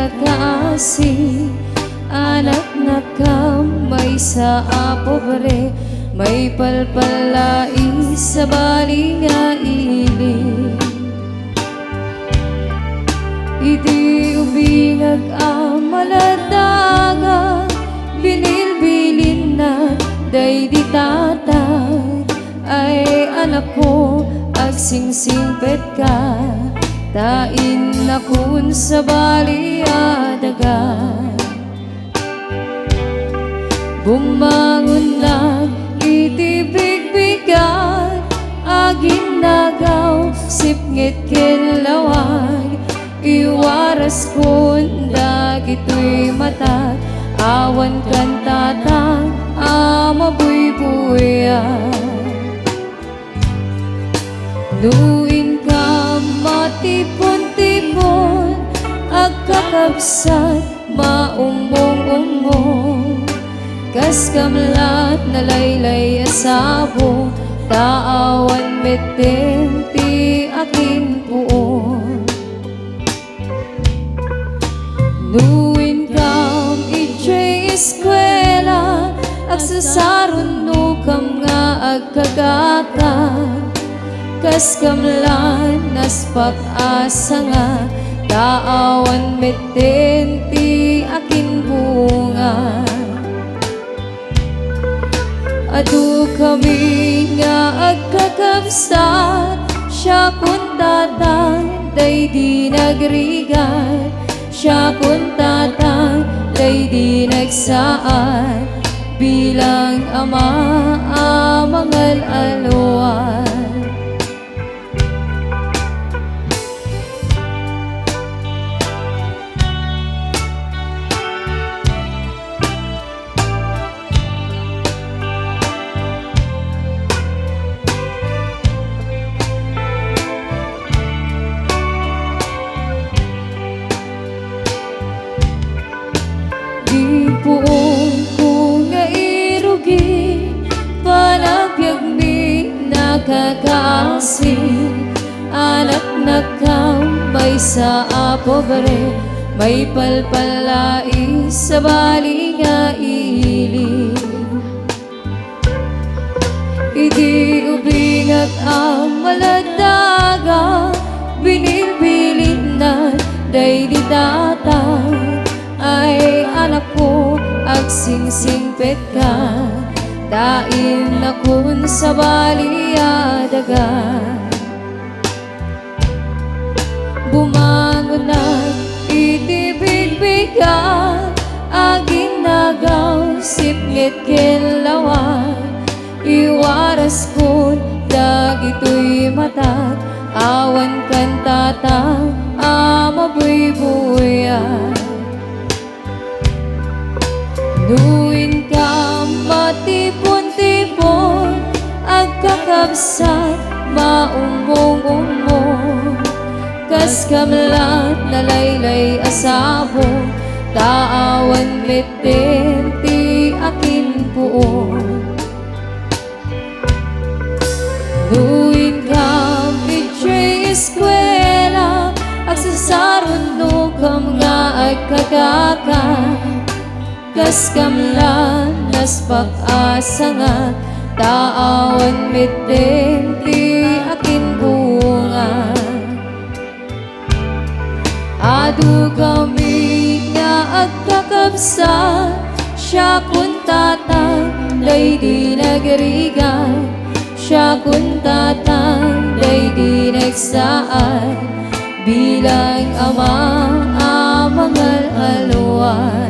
nagkakaasi, anak na kamay sa pobre, may palpalai sa bali nga ili. Iti ubingag amaladaga, binilbilin na day di tatag. Ay anak ko, agsingsingpet ka, tain na kun sa bali adaga. Bumangon na iti bigbigan, agin nagaw sipngit kilawag. Iwaras kun dagito'y matag, awan kan tatang amabuybuyan. Luin ka matipon-tipon, agkakabsat maumong-umong. Kas kamlat na laylay asabo, taawan metem ti akin puon. Nuin kam ijay eskwela, agsasaron no kam nga agkagakan. Kas kamlan nas pag-asa nga, taawan metten ti akin bunga. Adu kami nga agkakabsat, siya kun tatang day di nagrigat. Siya kun tatang day di nagsaan, bilang ama amangal aluan. Puong ko nga irugi, panagbiag mi nakakaasi, anak na kamay sa pobre, may palpalai sa bali nga ili. Iti ubingag amaladaga, binilbilin na day di tatang. Ay anak ko, agsingsingpet ka, tain na kun sa bali adaga. Bumangon na iti bigbigan, agin nagaw sipngit kilawan. Iwaras kun dagito'y matag, awan kan tatang amabuybuyan. Nuin ka matipon-tipon, agkakabsat maumong-umong. Kas kamlat na laylay asabo, taawan metten ti akin puon. Nuin ka ijay eskwela, agsasaron no kam nga agkagakan. Kas kamlan nas pag-asa nga, taawan metten ti akin bunga. Adu kami nga agkakabsat, siya kun tatang day di nagrigan. Siya kun tatang day di nagsaan, bilang ama amangal aluan.